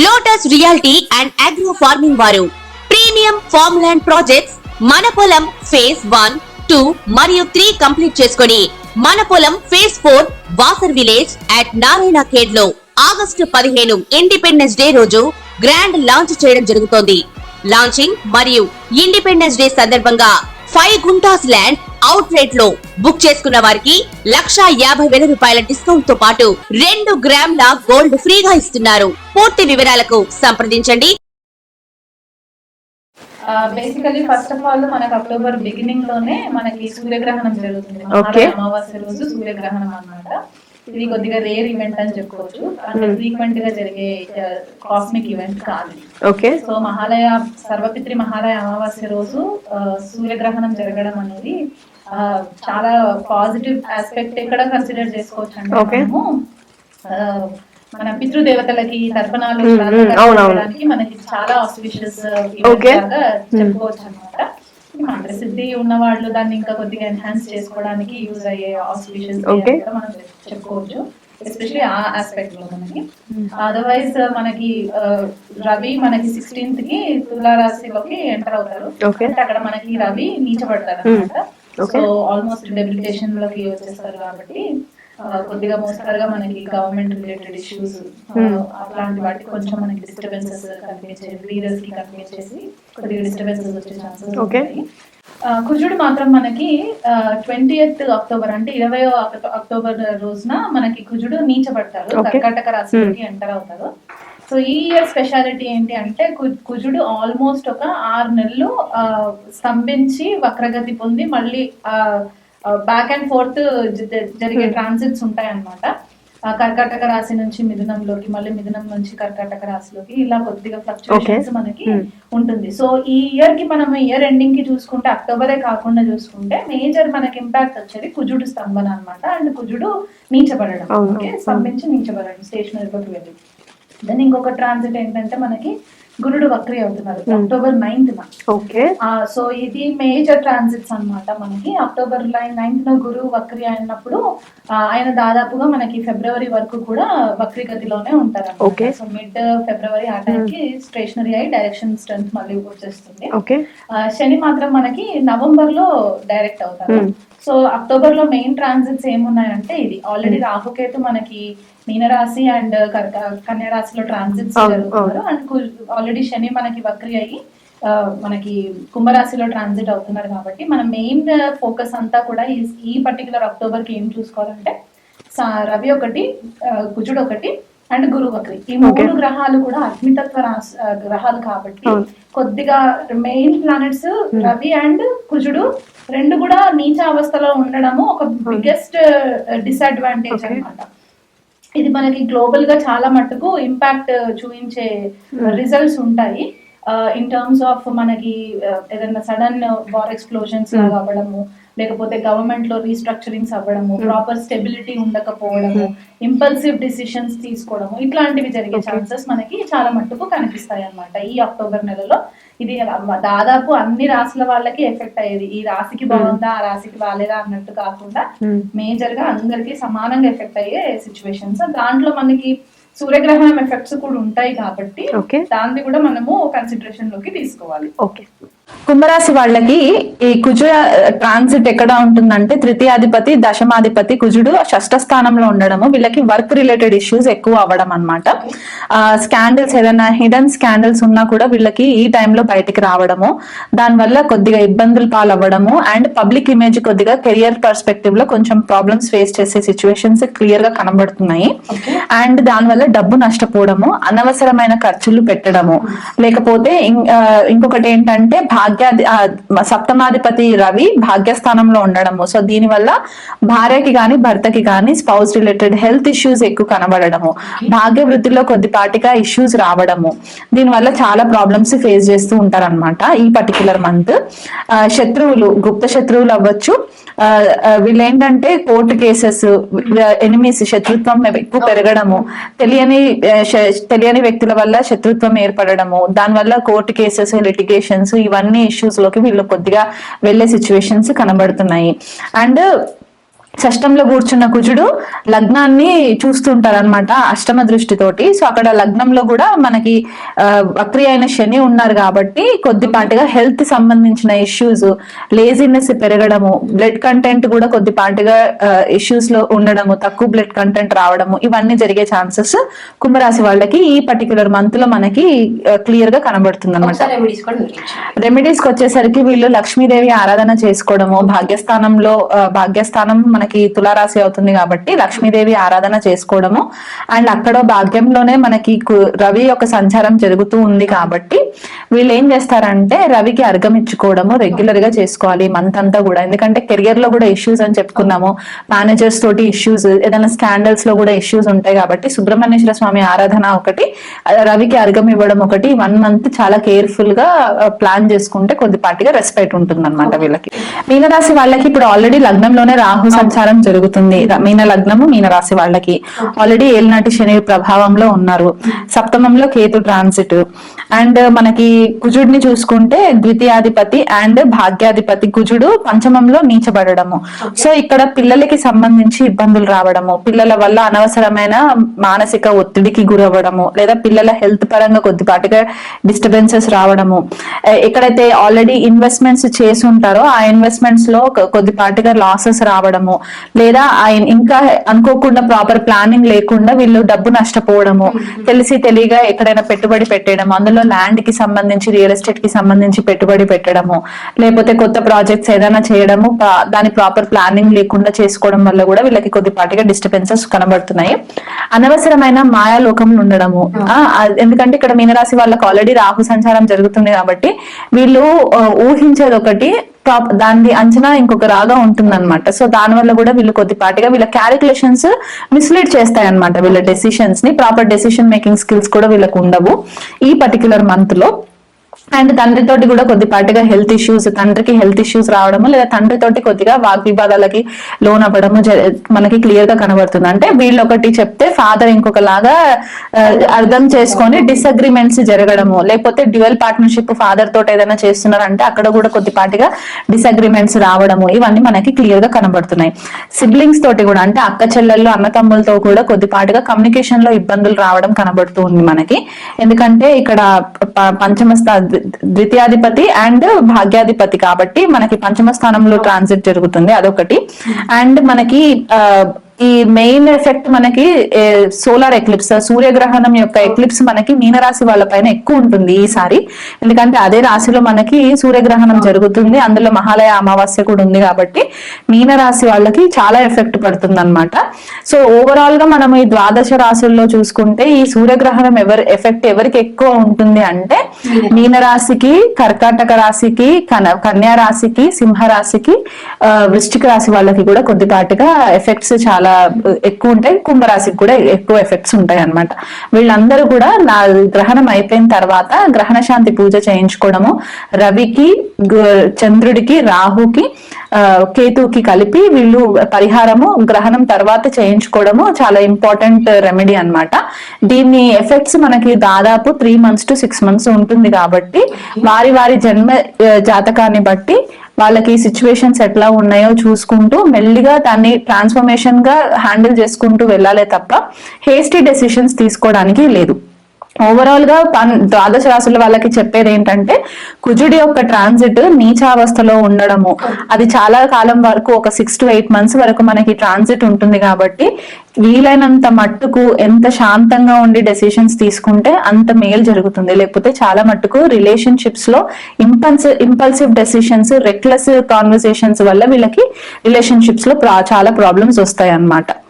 Lotus reality and agro farming వారు premium farm land projects మన పొలం ఫేజ్ 1, 2 మరియు 3 కంప్లీట్ చేసుకొని మన పొలం phase 4 Wasar village at Narayana Khed లో ఆగస్టు 15 ఇండిపెండెన్స్ డే రోజు గ్రాండ్ లాంచ్ చేయడం జరుగుతోంది. లాంచింగ్ మరియు ఇండిపెండెన్స్ డే సందర్భంగా 5 గుంటాస్ ల్యాండ్ అవుట్ రేట్ లో బుక్ చేసుకున్న వారికి 1,50,000 రూపాయల డిస్కౌంట్ తో పాటు 2 గ్రాముల గోల్డ్ ఫ్రీగా ఇస్తున్నారు. పూర్తి వివరాలకు సంప్రదించండి. బేసికలీ ఫస్ట్ ఆఫ్ ఆల్ మనకు అక్టోబర్ బిగినింగ్ లోనే మనకి సూర్యగ్రహణం జరుగుతుంది. అమావాస్య రోజు సూర్యగ్రహణం అన్నమాట. ఇది కొద్దిగా రేర్ ఈవెంట్ అని చెప్పుకోవచ్చు. అంటే ఫ్రీక్వెంట్ గా జరిగే కాస్మిక్ ఈవెంట్ కాదు. ఓకే. సో సర్వపిత్రి మహాలయ అమావాస్య రోజు సూర్యగ్రహణం జరగడం అనేది చాలా పాజిటివ్ ఆస్పెక్ట్ ఇక్కడ కన్సిడర్ చేసుకోవచ్చు. అంటే మన పితృదేవతలకి తర్పణాలు చేయడానికి మనకి చాలా ఆస్పిషియస్ లాగా చెప్పుకోవచ్చు అనమాట. ప్రసిద్ధి ఉన్న వాళ్ళు దాన్ని ఇంకా కొద్దిగా ఎన్హాన్స్ చేసుకోవడానికి యూజ్ అయ్యే ఆస్పిషియస్ మనం చెప్పుకోవచ్చు, ఎస్పెషల్లీ ఆ ఆస్పెక్ట్ లో మనకి. అదర్వైజ్ మనకి రవి మనకి 16th కి తులా రాశిలోకి ఎంటర్ అవుతారు. అంటే అక్కడ మనకి రవి నీచబడతారు అనమాట. సో ఆల్మోస్ట్ డెబిలిటేషన్ లోకి వచ్చేస్తారు. కాబట్టి కొద్దిగా మోస్తరుగా మనకి గవర్నమెంట్ రిలేటెడ్ ఇష్యూస్ అట్లాంటి వాటికి కొంచెం మనకి డిస్టర్బెన్సెస్ కనిపించేది, లీడర్స్ కి కనిపించేసి కొద్దిగా డిస్టర్బెన్సెస్ వచ్చే ఛాన్సెస్ ఉంటాయి. కుజుడు మాత్రం మనకి 20th అక్టోబర్ అంటే 20వ అక్టోబర్ రోజున మనకి కుజుడు నీచబడతారు, కర్కాటక రాశిలోకి ఎంటర్ అవుతారు. సో ఈ ఇయర్ స్పెషాలిటీ ఏంటి అంటే కుజుడు ఆల్మోస్ట్ ఒక 6 నెలలు స్తంభించి వక్రగతి పొంది మళ్ళీ బ్యాక్ అండ్ ఫోర్త్ జరిగే ట్రాన్సిట్స్ ఉంటాయి అన్నమాట. కర్కాటక రాశి నుంచి మిథునంలోకి, మళ్ళీ మిథునం నుంచి కర్కాటక రాశిలోకి, ఇలా కొద్దిగా ఫ్లక్చుయేషన్స్ మనకి ఉంటుంది. సో ఈ ఇయర్ కి మనం ఇయర్ ఎండింగ్ కి చూసుకుంటే అక్టోబరే కాకుండా చూసుకుంటే మేజర్ మనకి ఇంపాక్ట్ వచ్చేది కుజుడు స్తంభన అనమాట. అండ్ కుజుడు నీచబడడం, ఓకే, స్తంభించి నీచబడడం, స్టేషనరీలోకి వెళ్ళి. దెన్ ఇంకొక ట్రాన్సిట్ ఏంటంటే మనకి గురుడు వక్రి అవుతున్నారు అక్టోబర్ 9th. ఓకే. సో ఇది మేజర్ ట్రాన్సిట్స్ అన్నమాట. మనకి అక్టోబర్ 9th గురువు వక్రి అయినప్పుడు ఆయన దాదాపుగా మనకి ఫిబ్రవరి వరకు కూడా వక్రి గతిలోనే ఉంటారు. సో మిడ్ ఫిబ్రవరి ఆ టైంకి స్టేషనరీ అయి డైరెక్షన్ స్ట్రెంత్ మళ్ళీ వచ్చేస్తుంది. శని మాత్రం మనకి నవంబర్ లో డైరెక్ట్ అవుతారు. సో అక్టోబర్ లో మెయిన్ ట్రాన్సిట్స్ ఏమున్నాయంటే ఇది ఆల్రెడీ రాహుకేతు మనకి మీనరాశి అండ్ కన్యా రాశిలో ట్రాన్సిట్స్ జరుగుతున్నారు. అండ్ ఆల్రెడీ శని మనకి వక్రి అయ్యి మనకి కుంభరాశిలో ట్రాన్సిట్ అవుతున్నారు. కాబట్టి మన మెయిన్ ఫోకస్ అంతా కూడా ఈ పర్టికులర్ అక్టోబర్ కి ఏం చూసుకోవాలంటే రవి ఒకటి, కుజుడు ఒకటి అండ్ గురు వక్రి, ఈ 3 గ్రహాలు కూడా అగ్నితత్వ గ్రహాలు కాబట్టి కొద్దిగా మెయిన్ ప్లానెట్స్ రవి అండ్ కుజుడు 2 కూడా నీచ అవస్థలో ఉండడము ఒక బిగ్గెస్ట్ డిసడ్వాంటేజ్ అన్నమాట. ఇది మనకి గ్లోబల్ గా చాలా మట్టుకు ఇంపాక్ట్ చూపించే రిజల్ట్స్ ఉంటాయి. ఇన్ టర్మ్స్ ఆఫ్ మనకి ఏదైనా సడన్ వార్ ఎక్స్ప్లోజన్స్ అవ్వడము, లేకపోతే గవర్నమెంట్ లో రీస్ట్రక్చరింగ్స్ అవ్వడము, ప్రాపర్ స్టెబిలిటీ ఉండకపోవడము, ఇంపల్సివ్ డిసిషన్స్ తీసుకోవడము, ఇట్లాంటివి జరిగే ఛాన్సెస్ మనకి చాలా మట్టుకు కనిపిస్తాయి అన్నమాట ఈ అక్టోబర్ నెలలో. ఇది దాదాపు అన్ని రాశుల వాళ్ళకి ఎఫెక్ట్ అయ్యేది. ఈ రాశికి బాగుందా, ఆ రాశికి బాగాలేదా అన్నట్టు కాకుండా మేజర్ గా అందరికి సమానంగా ఎఫెక్ట్ అయ్యే సిచ్యువేషన్స్. దాంట్లో మనకి సూర్యగ్రహణం ఎఫెక్ట్స్ కూడా ఉంటాయి కాబట్టి దాన్ని కూడా మనము కన్సిడరేషన్ లోకి తీసుకోవాలి. ఓకే. కుంభరాశి వాళ్ళకి ఈ కుజుడు ట్రాన్సిట్ ఎక్కడ ఉంటుందంటే తృతీయాధిపతి, దశమాధిపతి కుజుడు 6వ స్థానంలో ఉండడము వీళ్ళకి వర్క్ రిలేటెడ్ ఇష్యూస్ ఎక్కువ అవ్వడం అనమాట. స్కాండల్స్, ఏదైనా హిడెన్ స్కాండల్స్ ఉన్నా కూడా వీళ్ళకి ఈ టైంలో బయటికి రావడము, దానివల్ల కొద్దిగా ఇబ్బందులు పాలవ్వడము అండ్ పబ్లిక్ ఇమేజ్ కొద్దిగా కెరియర్ పర్స్పెక్టివ్ లో కొంచెం ప్రాబ్లమ్స్ ఫేస్ చేసే సిచ్యువేషన్స్ క్లియర్ గా కనబడుతున్నాయి. అండ్ దానివల్ల డబ్బు నష్టపోవడము, అనవసరమైన ఖర్చులు పెట్టడము, లేకపోతే ఇంకొకటి ఏంటంటే సప్తమాధిపతి రవి భాగ్యస్థానంలో ఉండడము. సో దీని వల్ల భార్యకి గాని భర్తకి గాని స్పౌస్ రిలేటెడ్ హెల్త్ ఇష్యూస్ ఎక్కువ కనబడడము, భాగ్య వృత్తిలో కొద్దిపాటిగా ఇష్యూస్ రావడము, దీని వల్ల చాలా ప్రాబ్లమ్స్ ఫేస్ చేస్తూ ఉంటారన్నమాట ఈ పర్టికులర్ మంత్. శత్రువులు, గుప్త శత్రువులు అవ్వచ్చు, వీళ్ళేంటంటే కోర్టు కేసెస్, ఎనిమీస్, శత్రుత్వం ఎక్కువ పెరగడము, తెలియని వ్యక్తుల వల్ల శత్రుత్వం ఏర్పడము, దానివల్ల కోర్టు కేసెస్, లిటిగేషన్స్, ఇవన్నీ ఇష్యూస్ లోకి వీళ్ళు కొద్దిగా వెళ్లే సిచ్యువేషన్స్ కనబడుతున్నాయి. అండ్ షష్టంలో కూర్చున్న కుజుడు లగ్నాన్ని చూస్తుంటారు అనమాట అష్టమ దృష్టితోటి. సో అక్కడ లగ్నంలో కూడా మనకి వక్రి అయిన శని ఉన్నారు కాబట్టి కొద్దిపాటిగా హెల్త్ సంబంధించిన ఇష్యూస్, లేజినెస్ పెరగడము, బ్లడ్ కంటెంట్ కూడా కొద్దిపాటిగా ఇష్యూస్ లో ఉండడము, తక్కువ బ్లడ్ కంటెంట్ రావడము, ఇవన్నీ జరిగే ఛాన్సెస్ కుంభరాశి వాళ్ళకి ఈ పర్టికులర్ మంత్ లో మనకి క్లియర్ గా కనబడుతుంది అనమాట. రెమెడీస్ కి వచ్చేసరికి వీళ్ళు లక్ష్మీదేవి ఆరాధన చేసుకోవడము, భాగ్యస్థానం మనకి తులారాశి అవుతుంది కాబట్టి లక్ష్మీదేవి ఆరాధన చేసుకోవడము, అండ్ అక్కడ భాగ్యంలోనే మనకి రవి యొక్క సంచారం జరుగుతూ ఉంది కాబట్టి వీళ్ళు ఏం చేస్తారంటే రవికి అర్ఘం ఇచ్చుకోవడము రెగ్యులర్ గా చేసుకోవాలి మంత్ అంతా కూడా. ఎందుకంటే కెరియర్ లో కూడా ఇష్యూస్ అని చెప్పుకున్నాము, మేనేజర్స్ తోటి ఇష్యూస్, ఏదైనా స్కాండల్స్ లో కూడా ఇష్యూస్ ఉంటాయి కాబట్టి సుబ్రహ్మణ్యేశ్వర స్వామి ఆరాధన ఒకటి, రవికి అర్ఘం ఇవ్వడం ఒకటి, 1 మంత్ చాలా కేర్ఫుల్ గా ప్లాన్ చేసుకుంటే కొద్దిపాటిగా రెస్పెక్ట్ ఉంటుంది అనమాట వీళ్ళకి. మీనరాశి వాళ్ళకి ఇప్పుడు ఆల్రెడీ లగ్నంలోనే రాహు సంచారం జరుగుతుంది. మీన లగ్నము మీనరాశి వాళ్ళకి ఆల్రెడీ ఏలినాటి శని ప్రభావంలో ఉన్నారు. సప్తమంలో కేతు ట్రాన్సిట్, అండ్ మనకి కుజుడిని చూసుకుంటే ద్వితీయాధిపతి అండ్ భాగ్యాధిపతి కుజుడు పంచమంలో నీచబడము. సో ఇక్కడ పిల్లలకి సంబంధించి ఇబ్బందులు రావడము, పిల్లల వల్ల అనవసరమైన మానసిక ఒత్తిడికి గురవ్వడము, లేదా పిల్లల హెల్త్ పరంగా కొద్దిపాటిగా డిస్టర్బెన్సెస్ రావడము, ఎక్కడైతే ఆల్రెడీ ఇన్వెస్ట్మెంట్స్ చేసి ఉంటారో ఆ ఇన్వెస్ట్మెంట్స్ లో కొద్దిపాటిగా లాసెస్ రావడము, లేదా ఇంకా అనుకోకుండా ప్రాపర్ ప్లానింగ్ లేకుండా వీళ్ళు డబ్బు నష్టపోవడము, తెలిసి తెలియగా ఎక్కడైనా పెట్టుబడి పెట్టడము, అందులో ల్యాండ్ కి సంబంధించి రియల్ ఎస్టేట్ కి సంబంధించి పెట్టుబడి పెట్టడము, లేకపోతే కొత్త ప్రాజెక్ట్స్ ఏదైనా చేయడము దాని ప్రాపర్ ప్లానింగ్ లేకుండా చేసుకోవడం వల్ల కూడా వీళ్ళకి కొద్దిపాటిగా డిస్టర్బెన్సెస్ కనబడుతున్నాయి. అనవసరమైన మాయాలోకంలో ఉండడము, ఎందుకంటే ఇక్కడ మీనరాశి వాళ్ళకి ఆల్రెడీ రాహు సంచారం జరుగుతుంది కాబట్టి వీళ్ళు ఊహించేది ఒకటి, దాని అంచనా ఇంకొక రాగా ఉంటుంది అనమాట. సో దాని వల్ల కూడా వీళ్ళు కొద్దిపాటిగా వీళ్ళ క్యాలిక్యులేషన్స్ మిస్లీడ్ చేస్తాయి అనమాట. వీళ్ళ డెసిషన్స్ ని ప్రాపర్ డెసిషన్ మేకింగ్ స్కిల్స్ కూడా వీళ్ళకు ఉండవు ఈ పర్టికులర్ మంత్ లో. అండ్ తండ్రితోటి కూడా కొద్దిపాటిగా హెల్త్ ఇష్యూస్, తండ్రికి హెల్త్ ఇష్యూస్ రావడము, లేదా తండ్రితోటి కొద్దిగా వాగ్వివాదాలకి లోన్ అవ్వడము మనకి క్లియర్ గా కనబడుతుంది. అంటే వీళ్ళు ఒకటి చెప్తే ఫాదర్ ఇంకొకలాగా అర్థం చేసుకొని డిసగ్రిమెంట్స్ జరగడము, లేకపోతే డ్యూయల్ పార్ట్నర్షిప్ ఫాదర్ తోటి ఏదైనా చేస్తున్నారంటే అక్కడ కూడా కొద్దిపాటిగా డిసగ్రిమెంట్స్ రావడము, ఇవన్నీ మనకి క్లియర్ గా కనబడుతున్నాయి. సిబ్లింగ్స్ తోటి కూడా అంటే అక్క చెల్లెళ్ళు అన్నతమ్ములతో కూడా కొద్దిపాటిగా కమ్యూనికేషన్ లో ఇబ్బందులు రావడం కనబడుతూ ఉంది మనకి. ఎందుకంటే ఇక్కడ పంచమ ద్వితీయాధిపతి అండ్ భాగ్యాధిపతి కాబట్టి మనకి పంచమ స్థానంలో ట్రాన్సిట్ జరుగుతుంది, అదొకటి. అండ్ మనకి ఈ మెయిన్ ఎఫెక్ట్ మనకి సోలార్ ఎక్లిప్స్, సూర్యగ్రహణం యొక్క ఎక్లిప్స్ మనకి మీనరాశి వాళ్ళ పైన ఎక్కువ ఉంటుంది ఈసారి. ఎందుకంటే అదే రాశిలో మనకి సూర్యగ్రహణం జరుగుతుంది, అందులో మహాలయ అమావాస్య కూడా ఉంది కాబట్టి మీనరాశి వాళ్ళకి చాలా ఎఫెక్ట్ పడుతుంది అనమాట. సో ఓవరాల్ గా మనం ఈ ద్వాదశ రాశుల్లో చూసుకుంటే ఈ సూర్యగ్రహణం ఎఫెక్ట్ ఎవరికి ఎక్కువ ఉంటుంది అంటే మీనరాశికి, కర్కాటక రాశికి, కన్యా రాశికి, సింహ రాశికి, వృశ్చిక రాశి వాళ్ళకి కూడా కొద్దిపాటిగా ఎఫెక్ట్స్ చాలా ఎక్కువ ఉంటాయి. కుంభరాశికి కూడా ఎక్కువ ఎఫెక్ట్స్ ఉంటాయి అన్నమాట. వీళ్ళందరూ కూడా గ్రహణం అయిపోయిన తర్వాత గ్రహణ శాంతి పూజ చేయించుకోవడము, రవికి, చంద్రుడికి, రాహుకి, కేతుకి కలిపి వీళ్ళు పరిహారము గ్రహణం తర్వాత చేయించుకోవడము చాలా ఇంపార్టెంట్ రెమెడీ అన్నమాట. దీన్ని ఎఫెక్ట్స్ మనకి దాదాపు 3 months to 6 months ఉంటుంది కాబట్టి వారి వారి జన్మ జాతకాన్ని బట్టి వాళ్ళకి సిచ్యువేషన్స్ ఎట్లా ఉన్నాయో చూసుకుంటూ మెల్లిగా దాన్ని ట్రాన్స్ఫర్మేషన్ గా హ్యాండిల్ చేసుకుంటూ వెళ్ళాలే తప్ప హేస్టీ డెసిషన్స్ తీసుకోవడానికి లేదు. ఓవరాల్ గా ద్వాదశ రాశుల వాళ్ళకి చెప్పేది ఏంటంటే కుజుడి యొక్క ట్రాన్సిట్ నీచావస్థలో ఉండడము, అది చాలా కాలం వరకు ఒక 6 to 8 months వరకు మనకి ట్రాన్సిట్ ఉంటుంది కాబట్టి వీలైనంత మట్టుకు ఎంత శాంతంగా ఉండి డెసిషన్స్ తీసుకుంటే అంత మేలు జరుగుతుంది. లేకపోతే చాలా మట్టుకు రిలేషన్షిప్స్ లో ఇంపల్సివ్ డెసిషన్స్, రెక్లెస్ కాన్వర్సేషన్స్ వల్ల వీళ్ళకి రిలేషన్షిప్స్ లో చాలా ప్రాబ్లమ్స్ వస్తాయి అన్నమాట.